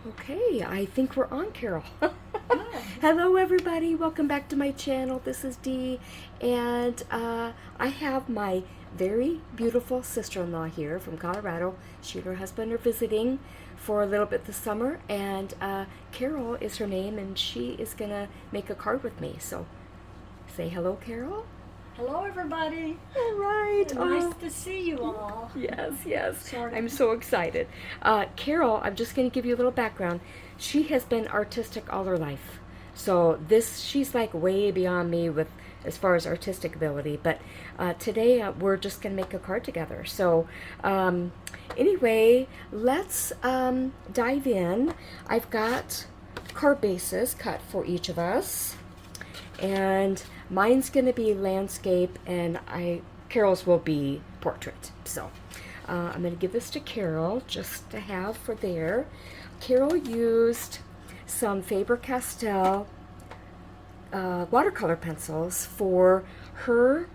Okay, I think we're on, Carol. Good. Hello, everybody. Welcome back to my channel. This is Dee, and I have my very beautiful sister-in-law here from Colorado. She and her husband are visiting for a little bit this summer, and Carol is her name, and she is gonna make a card with me. So, say hello, Carol. Hello, everybody. All right. Nice to see you all. Yes, yes. Sort of. I'm so excited. Carol, I'm just going to give you a little background. She has been artistic all her life. So she's like way beyond me with as far as artistic ability. But today we're just going to make a card together. So anyway, let's dive in. I've got card bases cut for each of us. And mine's going to be landscape, and Carol's will be portrait. So I'm going to give this to Carol just to have for there. Carol used some Faber-Castell watercolor pencils for her.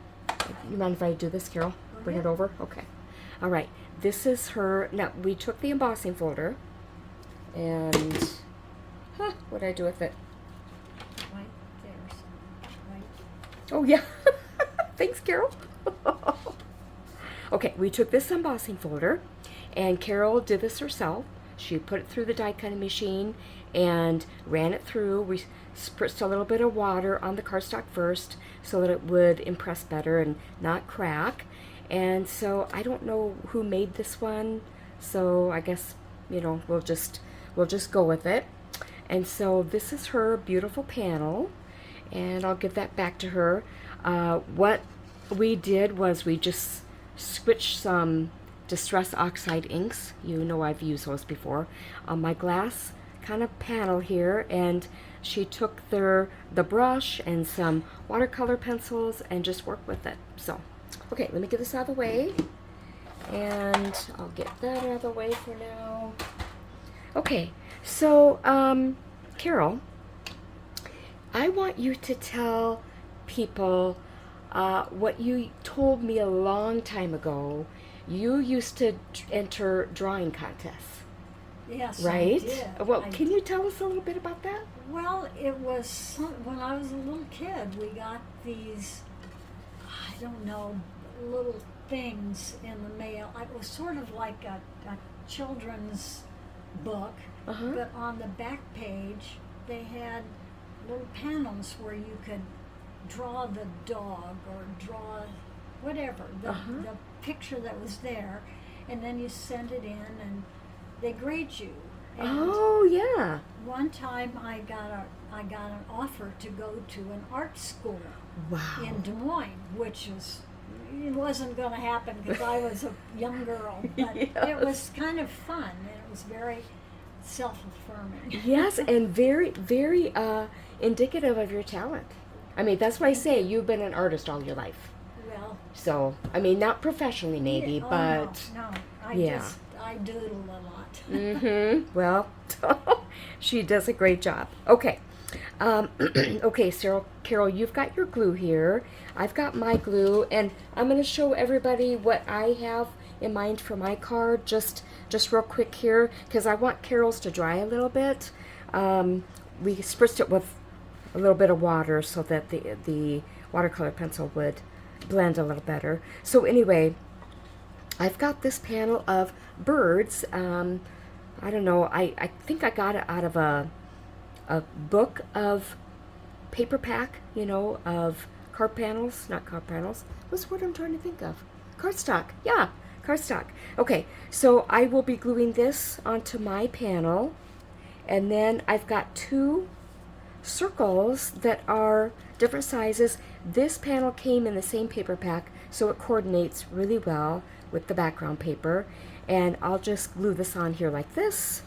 You mind if I do this, Carol? Bring it over? Okay. All right. This is her. Now, we took the embossing folder, and what did I do with it? Right there's right. Oh, yeah. Thanks, Carol. Okay, we took this embossing folder, and Carol did this herself. She put it through the die cutting machine and ran it through. We spritzed a little bit of water on the cardstock first so that it would impress better and not crack. And so I don't know who made this one, so I guess, we'll just go with it. And so this is her beautiful panel, and I'll give that back to her. What we did was we just switched some Distress Oxide inks. You know I've used those before on my glass kind of panel here, and she took the brush and some watercolor pencils and just worked with it. So, okay, let me get this out of the way, and I'll get that out of the way for now. Okay, so Carol, I want you to tell people what you told me a long time ago. You used to enter drawing contests, Yes, right? I did. Well, can you tell us a little bit about that? Well, it was when I was a little kid. We got these, I don't know, little things in the mail. It was sort of like a children's book, Uh-huh. but on the back page they had little panels where you could draw the dog or draw whatever the picture that was there, and then you send it in and they grade you. And Oh, yeah. one time I got an offer to go to an art school Wow. in Des Moines, which it wasn't going to happen because I was a young girl, but Yes. it was kind of fun and it was very self-affirming. Yes, and very, very indicative of your talent. I mean, that's why I say you've been an artist all your life. Well, So, I mean, not professionally maybe, yeah, but no, yeah. I doodle a lot. Mm-hmm. Well, she does a great job. Okay. Okay, Carol, you've got your glue here. I've got my glue, and I'm going to show everybody what I have in mind for my card, just real quick here, because I want Carol's to dry a little bit. We spritzed it with a little bit of water so that the watercolor pencil would blend a little better. So anyway, I've got this panel of birds. I don't know, I think I got it out of a book of paper pack, of card panels, not card panels. What's the word I'm trying to think of? Cardstock, yeah, cardstock. Okay, so I will be gluing this onto my panel, and then I've got two circles that are different sizes. This panel came in the same paper pack, so it coordinates really well with the background paper, and I'll just glue this on here like this.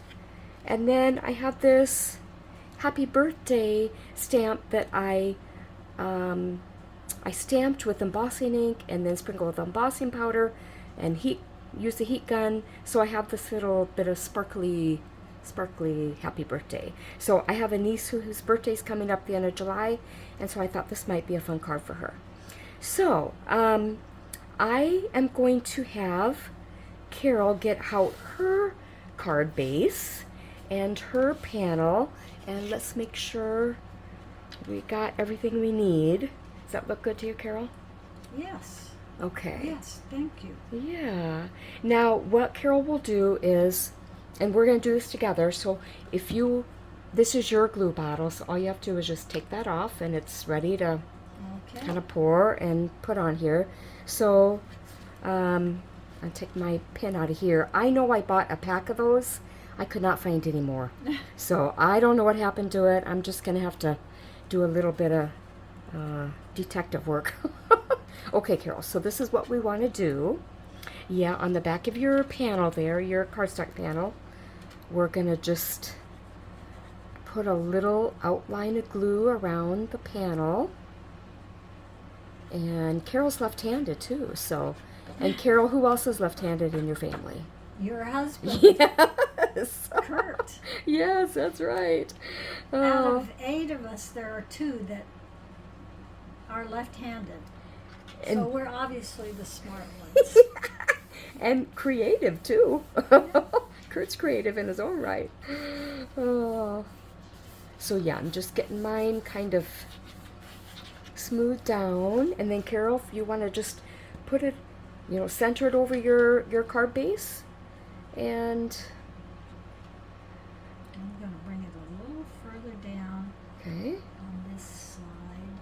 And then I have this happy birthday stamp that I stamped with embossing ink and then sprinkled with embossing powder and use the heat gun, so I have this little bit of sparkly happy birthday. So I have a niece whose birthday's coming up the end of July, and so I thought this might be a fun card for her. So I am going to have Carol get out her card base, and her panel. And let's make sure we got everything we need. Does that look good to you, Carol? Yes. Okay. Yes, thank you. Yeah. Now, what Carol will do is, and we're going to do this together, so if you, this is your glue bottle, so all you have to do is just take that off, and it's ready to Okay. kind of pour and put on here. So, I'll take my pin out of here. I know I bought a pack of those. I could not find any more. So, I don't know what happened to it. I'm just going to have to do a little bit of detective work. Okay, Carol, so this is what we want to do. Yeah, on the back of your panel there, your cardstock panel, we're going to just put a little outline of glue around the panel. And Carol's left-handed too, so. And Carol, who else is left-handed in your family? Your husband, Yes. Kurt. Yes, that's right. Out Oh. of 8 of us, there are 2 that are left-handed. So And- we're obviously the smart ones. And creative too. Kurt's creative in his own right. Oh. So yeah, I'm just getting mine kind of smoothed down, and then Carol, if you want to just put it, you know, center it over your card base, and I'm going to bring it a little further down okay. on this side.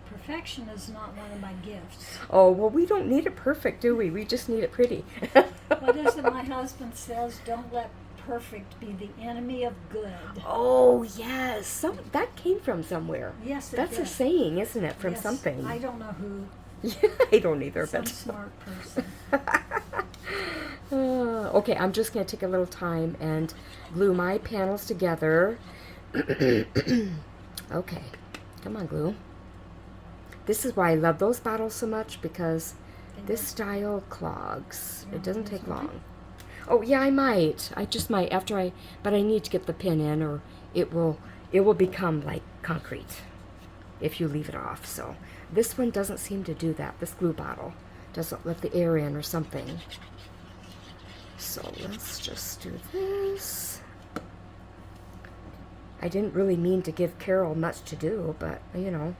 Perfection is not one of my gifts. Oh well, we don't need it perfect, do we? We just need it pretty. What is it my husband says? Don't let perfect be the enemy of good. Oh yes, that came from somewhere. Yes, it That's a did. saying, isn't it? From Yes, something. I don't know who. Yeah, I don't either, Some but. smart person. Okay, I'm just going to take a little time and glue my panels together. Okay, come on, glue. This is why I love those bottles so much, because this style clogs. It doesn't take long. Oh yeah, I might. I just might but I need to get the pin in, or it will become like concrete if you leave it off. So this one doesn't seem to do that. This glue bottle doesn't let the air in or something. So let's just do this. I didn't really mean to give Carol much to do, but you know.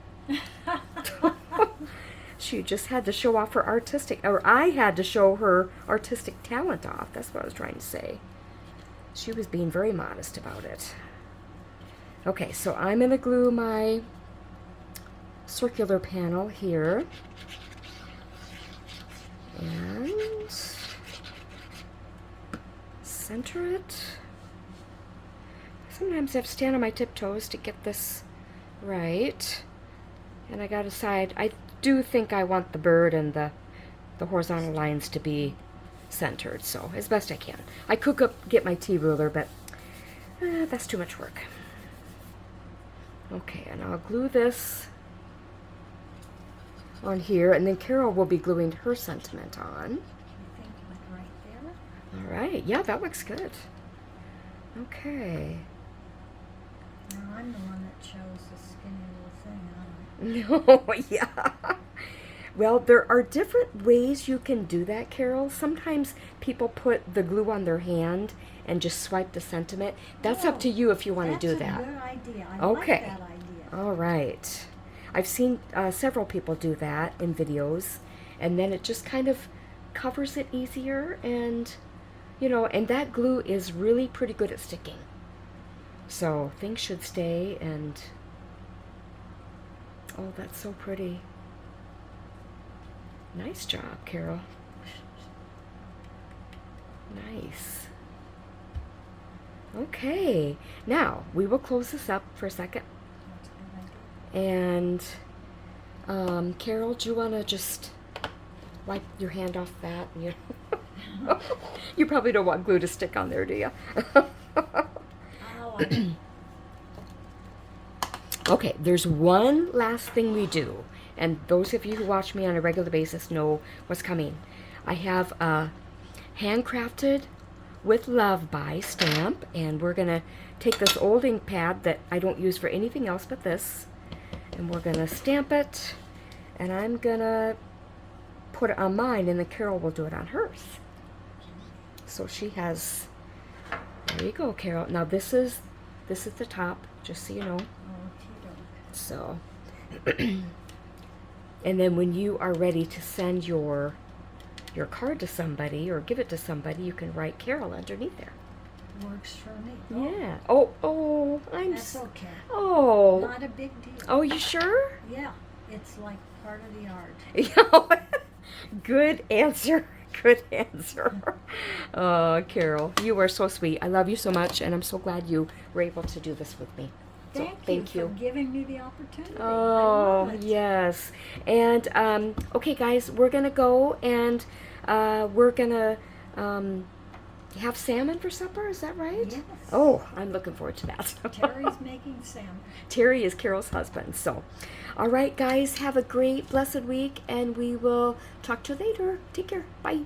She just had to show off her I had to show her artistic talent off. That's what I was trying to say. She was being very modest about it. Okay, so I'm going to glue my circular panel here. And center it. Sometimes I have to stand on my tiptoes to get this right. And I got to decide, I do think I want the bird and the horizontal lines to be centered, so as best I can. I could get my T-ruler, but that's too much work. Okay, and I'll glue this on here, and then Carol will be gluing her sentiment on. I think like right there. All right, yeah, that looks good. Okay. Now I'm the one that chose the skinny little thing, aren't I? No, yeah. Well, there are different ways you can do that, Carol. Sometimes people put the glue on their hand and just swipe the sentiment. That's up to you if you want to do that. That's a good idea. I Okay. like that idea. All right. I've seen several people do that in videos, and then it just kind of covers it easier, and you know, and that glue is really pretty good at sticking. So things should stay, and oh, that's so pretty. Nice job, Carol. Nice. Okay, now we will close this up for a second. That's a good idea. And Carol, do you want to just wipe your hand off that? You, you probably don't want glue to stick on there, do you? Oh, I Okay, there's one last thing we do, and those of you who watch me on a regular basis know what's coming. I have a handcrafted with love by stamp, and we're gonna take this old ink pad that I don't use for anything else but this, and we're gonna stamp it, and I'm gonna put it on mine, and then Carol will do it on hers. So she has. There you go, Carol. Now this is the top, just so you know. Okey-doke. So, and then when you are ready to send your card to somebody or give it to somebody, you can write Carol underneath there. Works for me. Yeah. Oh, That's okay. Oh. Not a big deal. Oh, you sure? Yeah, it's like part of the art. Good answer. Good answer. Oh, Carol, you are so sweet. I love you so much, and I'm so glad you were able to do this with me. So, Thank you for giving me the opportunity. I Oh, love it. yes. And, okay, guys, we're going to go and we're going to have salmon for supper. Is that right? Yes. Oh, I'm looking forward to that. Terry's making salmon. Terry is Carol's husband. So, all right, guys, have a great, blessed week, and we will talk to you later. Take care. Bye.